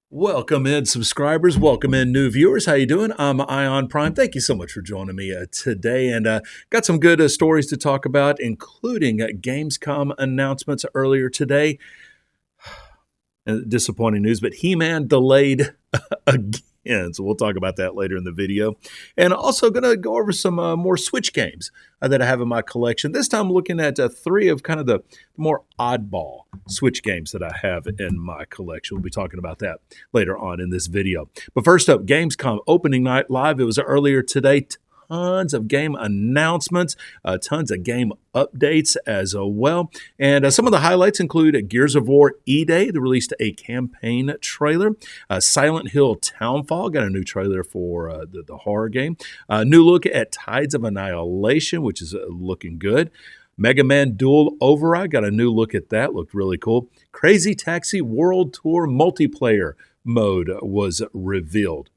Welcome in, subscribers. Welcome in, new viewers. How you doing? I'm Ion Prime. Thank you so much for joining me today, and got some good stories to talk about, including Gamescom announcements earlier today. Disappointing news, but He-Man delayed again, so we'll talk about that later in the video. And also going to go over some more Switch games that I have in my collection. This time looking at three of kind of the more oddball Switch games that I have in my collection. We'll be talking about that later on in this video. But first up, Gamescom opening night live. It was earlier today. Tons of game announcements, tons of game updates as well. And some of the highlights include Gears of War E-Day. They released a campaign trailer. Silent Hill Townfall got a new trailer for the horror game. New look at Tides of Annihilation, which is looking good. Mega Man Dual Override got a new look at that. Looked really cool. Crazy Taxi World Tour multiplayer mode was revealed,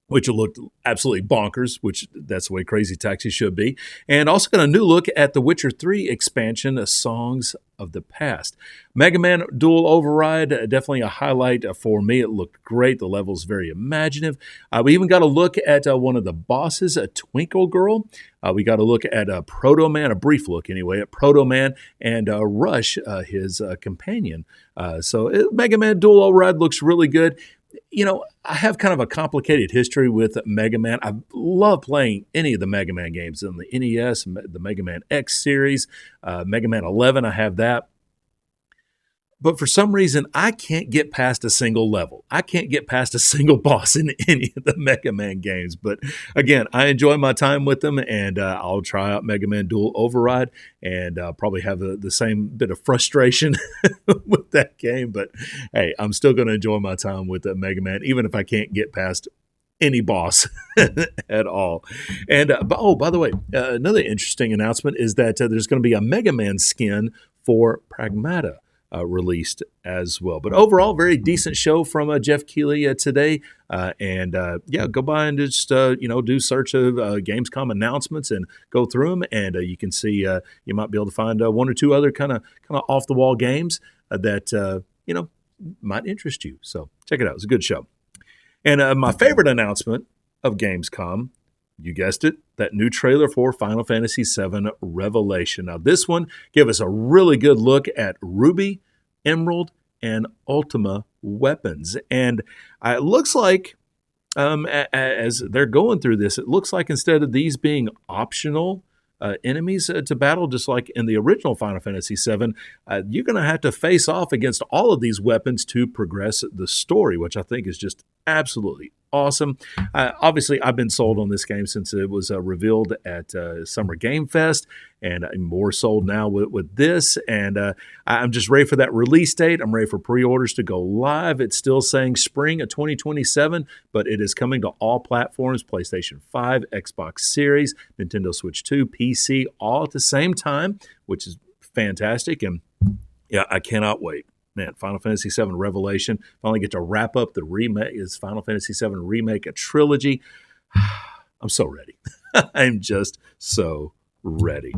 which looked absolutely bonkers, which that's the way Crazy Taxi should be. And also got a new look at the Witcher 3 expansion, Songs of the Past. Mega Man Dual Override, definitely a highlight for me. It looked great. The level's very imaginative. We even got a look at one of the bosses, a Twinkle Girl. We got a look at Proto Man, a brief look anyway, at Proto Man and Rush, his companion. So Mega Man Dual Override looks really good. You know, I have kind of a complicated history with Mega Man. I love playing any of the Mega Man games in the NES, the Mega Man X series, Mega Man 11, I have that. But for some reason, I can't get past a single level. I can't get past a single boss in any of the Mega Man games. But again, I enjoy my time with them, and I'll try out Mega Man Dual Override, and probably have the same bit of frustration with that game. But hey, I'm still going to enjoy my time with Mega Man, even if I can't get past any boss at all. And by the way, another interesting announcement is that there's going to be a Mega Man skin for Pragmata. Released as well. But overall, very decent show from Jeff Keighley today. Yeah, go by and just, do search of Gamescom announcements and go through them. And you can see you might be able to find one or two other kind of off the wall games that, might interest you. So check it out. It's a good show. And my favorite announcement of Gamescom, you guessed it, that new trailer for Final Fantasy VII Revelation. Now, this one gave us a really good look at Ruby, Emerald, and Ultima weapons. And it looks like, as they're going through this, it looks like instead of these being optional enemies to battle, just like in the original Final Fantasy VII, you're going to have to face off against all of these weapons to progress the story, which I think is just absolutely awesome. Obviously, I've been sold on this game since it was revealed at Summer Game Fest, and I'm more sold now with this. And I'm just ready for that release date. I'm ready for pre-orders to go live. It's still saying spring of 2027, but it is coming to all platforms: PlayStation 5, Xbox Series, Nintendo Switch 2, PC, all at the same time, which is fantastic. And yeah, I cannot wait. Man, Final Fantasy VII Revelation. Finally get to wrap up the remake. Is Final Fantasy VII Remake a trilogy? I'm so ready. I'm just so ready.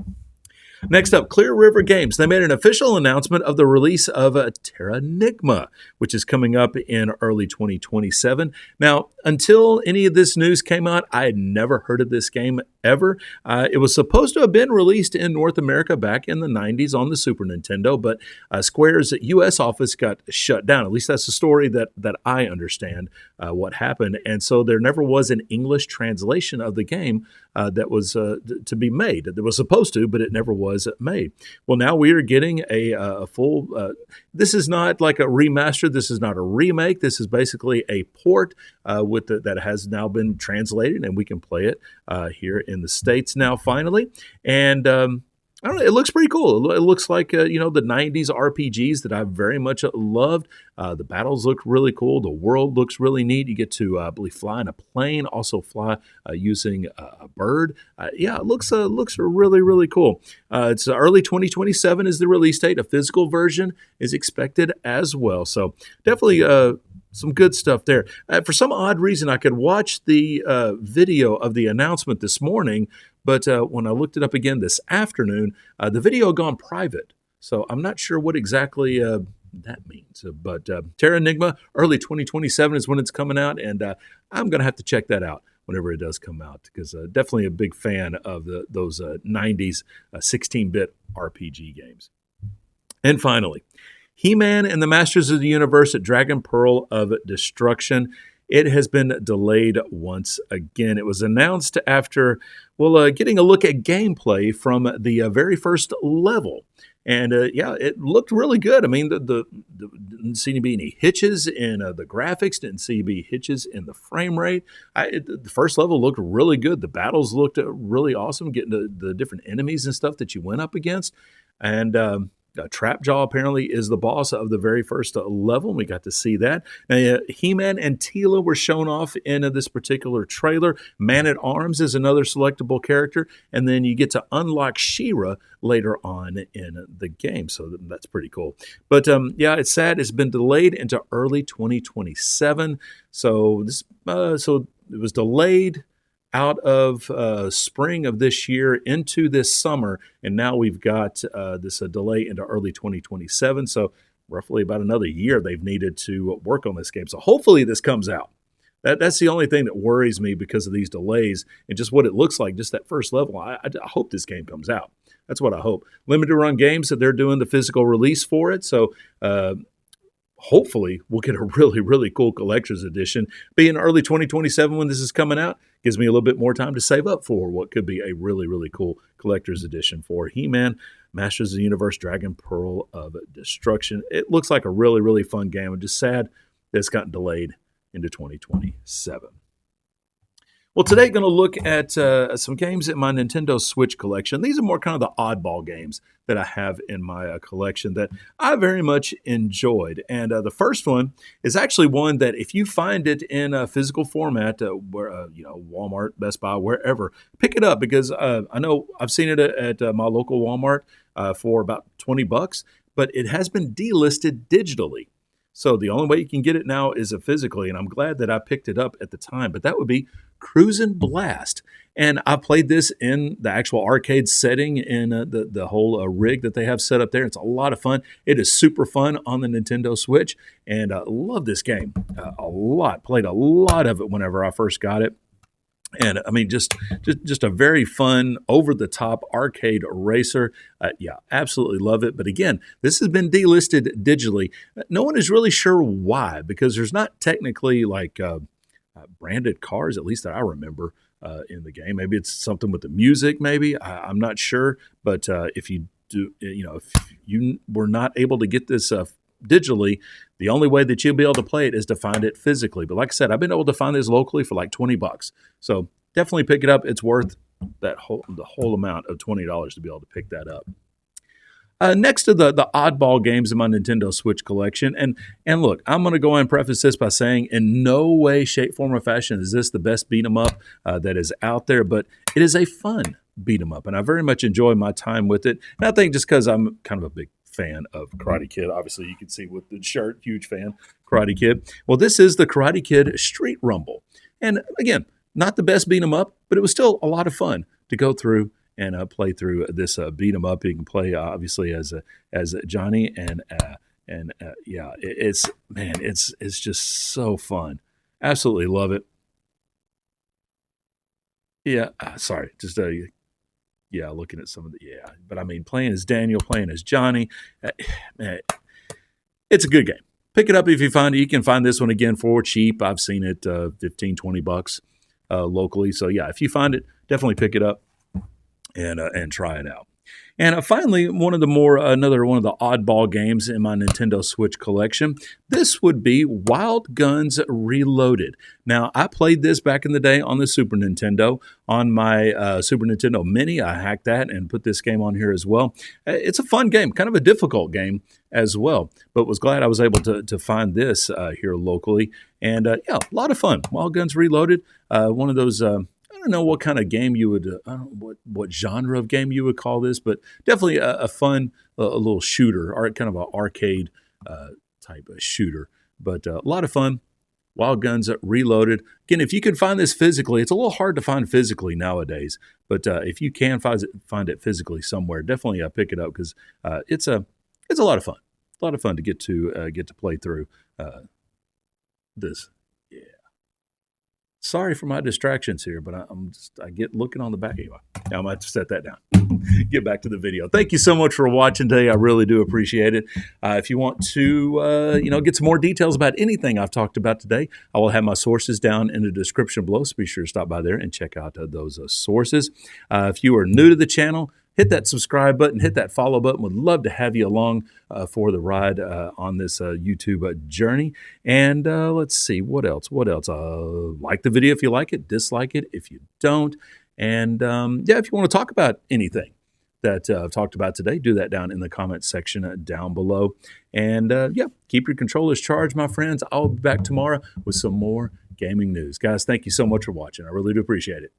Next up, Clear River Games. They made an official announcement of the release of Terranigma, which is coming up in early 2027. Now, until any of this news came out, I had never heard of this game ever. It was supposed to have been released in North America back in the 90s on the Super Nintendo, but Square's U.S. office got shut down. At least that's the story that I understand what happened. And so there never was an English translation of the game that was to be made. It was supposed to, but it never was made. Well, now we are getting a full, this is not like a remaster. This is not a remake. This is basically a port that has now been translated, and we can play it here in the States now finally. And I don't know, it looks pretty cool. It looks like, the 90s RPGs that I very much loved. The battles look really cool. The world looks really neat. You get to, I believe, fly in a plane, also fly using a bird. Yeah, it looks really, really cool. It's early 2027 is the release date. A physical version is expected as well. So definitely some good stuff there. For some odd reason, I could watch the video of the announcement this morning, but when I looked it up again this afternoon, the video had gone private. So I'm not sure what exactly that means. But Terra Enigma, early 2027 is when it's coming out, and I'm going to have to check that out whenever it does come out because definitely a big fan of those 90s 16-bit RPG games. And finally, He-Man and the Masters of the Universe at Dragon Pearl of Destruction. It has been delayed once again. It was announced after, well, getting a look at gameplay from the very first level. And yeah, it looked really good. I mean, didn't seem to be any hitches in the graphics, didn't seem to be hitches in the frame rate. The first level looked really good. The battles looked really awesome, getting the different enemies and stuff that you went up against. And Trapjaw apparently is the boss of the very first level. We got to see that. He-Man and Teela were shown off in this particular trailer. Man-at-Arms is another selectable character. And then you get to unlock She-Ra later on in the game. So that's pretty cool. But yeah, it's sad. It's been delayed into early 2027. So so it was delayed out of spring of this year into this summer, and now we've got this delay into early 2027. So roughly about another year they've needed to work on this game. So hopefully this comes out. That's the only thing that worries me because of these delays and just what it looks like, just that first level. I hope this game comes out. That's what I hope. Limited Run Games, that they're doing the physical release for it. So hopefully we'll get a really, really cool collector's edition. Being early 2027 when this is coming out gives me a little bit more time to save up for what could be a really, really cool collector's edition for He-Man, Masters of the Universe, Dragon Pearl of Destruction. It looks like a really, really fun game. I'm just sad that it's gotten delayed into 2027. Well, today going to look at some games in my Nintendo Switch collection. These are more kind of the oddball games that I have in my collection that I very much enjoyed. And the first one is actually one that if you find it in a physical format, where Walmart, Best Buy, wherever, pick it up because I know I've seen it at my local Walmart for about $20, but it has been delisted digitally. So the only way you can get it now is physically, and I'm glad that I picked it up at the time. But that would be Cruisin' Blast. And I played this in the actual arcade setting in the whole rig that they have set up there. It's a lot of fun. It is super fun on the Nintendo Switch, and I love this game a lot. Played a lot of it whenever I first got it. And I mean, just a very fun, over-the-top arcade racer. Yeah, absolutely love it. But again, this has been delisted digitally. No one is really sure why, because there's not technically like branded cars, at least that I remember in the game. Maybe it's something with the music. Maybe I'm not sure. But if you do, if you were not able to get this digitally, the only way that you'll be able to play it is to find it physically. But like I said, I've been able to find this locally for like $20. So definitely pick it up. It's worth the whole amount of $20 to be able to pick that up. Next to the oddball games in my Nintendo Switch collection, and look, I'm going to go and preface this by saying in no way, shape, form, or fashion is this the best beat 'em up that is out there, but it is a fun beat 'em up, and I very much enjoy my time with it. And I think just because I'm kind of a big fan of Karate Kid, obviously you can see with the shirt, huge fan, Karate Kid. Well, this is the Karate Kid Street Rumble, and again, not the best beat 'em up, but it was still a lot of fun to go through and play through this beat 'em up. You can play obviously as Johnny, and yeah, it's just so fun. Absolutely love it. Yeah, sorry, just yeah, looking at some of the but I mean playing as Daniel, playing as Johnny, man, it's a good game. Pick it up if you find it. You can find this one again for cheap. I've seen it $15-20 locally. So yeah, if you find it, definitely pick it up and try it out. And finally, another one of the oddball games in my Nintendo Switch collection. This would be Wild Guns Reloaded. Now, I played this back in the day on the Super Nintendo. On my Super Nintendo Mini, I hacked that and put this game on here as well. It's a fun game, kind of a difficult game as well, but was glad I was able to find this here locally. And yeah, a lot of fun. Wild Guns Reloaded, one of those I don't know what kind of game you would, I don't know what genre of game you would call this, but definitely a fun, a little shooter, or kind of an arcade type of shooter. But a lot of fun. Wild Guns Reloaded. Again, if you can find this physically, it's a little hard to find physically nowadays. But if you can find it physically somewhere, definitely pick it up because it's a lot of fun. a lot of fun to get to play through uh, this. Yeah. Sorry for my distractions here, but I get looking on the back. Anyway, I might have to set that down. Get back to the video. Thank you so much for watching today. I really do appreciate it. If you want to, get some more details about anything I've talked about today, I will have my sources down in the description below. So be sure to stop by there and check out those sources. If you are new to the channel, hit that subscribe button, hit that follow button. Would love to have you along for the ride on this YouTube journey. And let's see, what else? What else? Like the video if you like it, dislike it if you don't. And yeah, if you want to talk about anything that I've talked about today, do that down in the comments section down below. And yeah, keep your controllers charged, my friends. I'll be back tomorrow with some more gaming news. Guys, thank you so much for watching. I really do appreciate it.